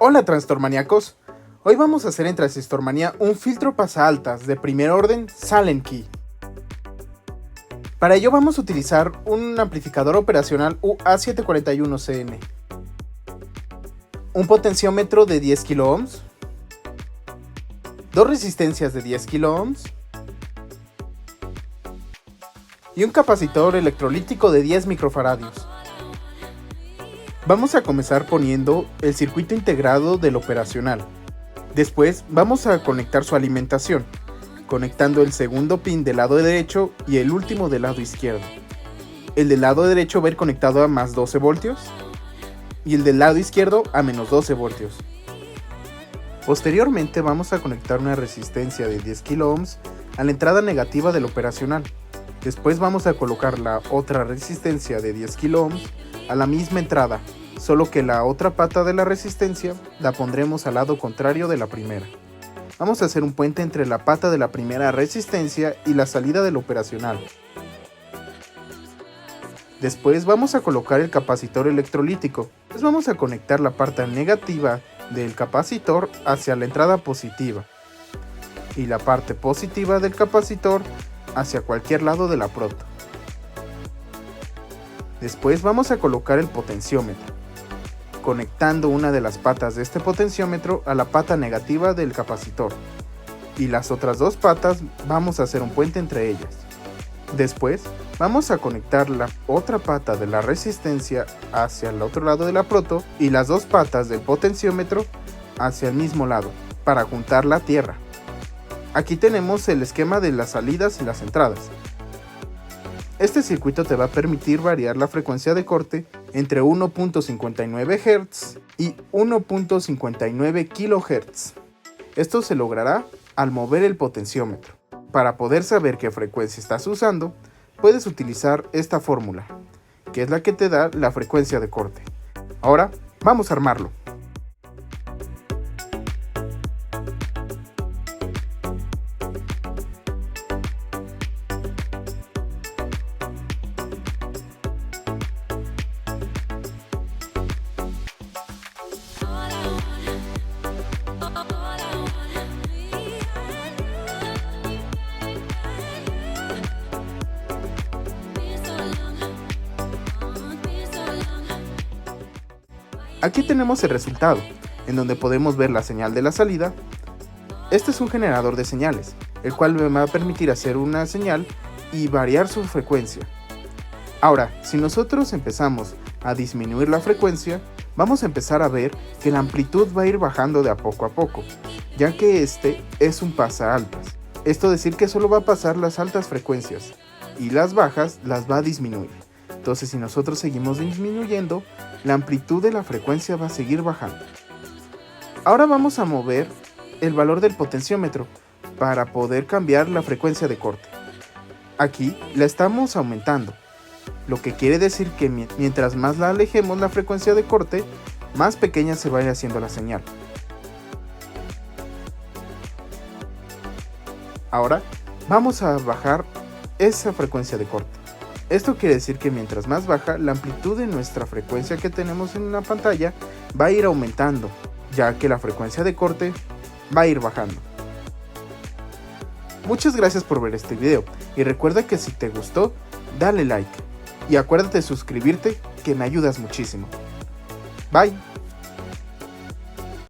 Hola Transistormaníacos, hoy vamos a hacer en Transistormanía un filtro pasa-altas de primer orden Silent Key. Para ello vamos a utilizar un amplificador operacional UA741CN, un potenciómetro de 10 kΩ, dos resistencias de 10 kΩ y un capacitor electrolítico de 10 microfaradios. Vamos a comenzar poniendo el circuito integrado del operacional. Después vamos a conectar su alimentación, conectando el segundo pin del lado derecho y el último del lado izquierdo. El del lado derecho va a ir conectado a más 12 voltios y el del lado izquierdo a menos 12 voltios. Posteriormente vamos a conectar una resistencia de 10 kΩ a la entrada negativa del operacional. Después vamos a colocar la otra resistencia de 10 kΩ a la misma entrada, solo que la otra pata de la resistencia la pondremos al lado contrario de la primera. Vamos a hacer un puente entre la pata de la primera resistencia y la salida del operacional. Después vamos a colocar el capacitor electrolítico. Pues vamos a conectar la parte negativa del capacitor hacia la entrada positiva y la parte positiva del capacitor hacia cualquier lado de la proto. Después vamos a colocar el potenciómetro, conectando una de las patas de este potenciómetro a la pata negativa del capacitor, y las otras dos patas vamos a hacer un puente entre ellas. Después vamos a conectar la otra pata de la resistencia hacia el otro lado de la proto y las dos patas del potenciómetro hacia el mismo lado, para juntar la tierra. Aquí tenemos el esquema de las salidas y las entradas. Este circuito te va a permitir variar la frecuencia de corte entre 1.59 Hz y 1.59 kHz. Esto se logrará al mover el potenciómetro. Para poder saber qué frecuencia estás usando, puedes utilizar esta fórmula, que es la que te da la frecuencia de corte. Ahora, vamos a armarlo. Aquí tenemos el resultado, en donde podemos ver la señal de la salida. Este es un generador de señales, el cual me va a permitir hacer una señal y variar su frecuencia. Ahora, si nosotros empezamos a disminuir la frecuencia, vamos a empezar a ver que la amplitud va a ir bajando de a poco, ya que este es un pasa-altas. Esto es decir que solo va a pasar las altas frecuencias y las bajas las va a disminuir. Entonces, si nosotros seguimos disminuyendo, la amplitud de la frecuencia va a seguir bajando. Ahora vamos a mover el valor del potenciómetro para poder cambiar la frecuencia de corte. Aquí la estamos aumentando, lo que quiere decir que mientras más la alejemos la frecuencia de corte, más pequeña se va a ir haciendo la señal. Ahora vamos a bajar esa frecuencia de corte. Esto quiere decir que mientras más baja, la amplitud de nuestra frecuencia que tenemos en la pantalla va a ir aumentando, ya que la frecuencia de corte va a ir bajando. Muchas gracias por ver este video y recuerda que si te gustó, dale like y acuérdate de suscribirte, que me ayudas muchísimo. Bye.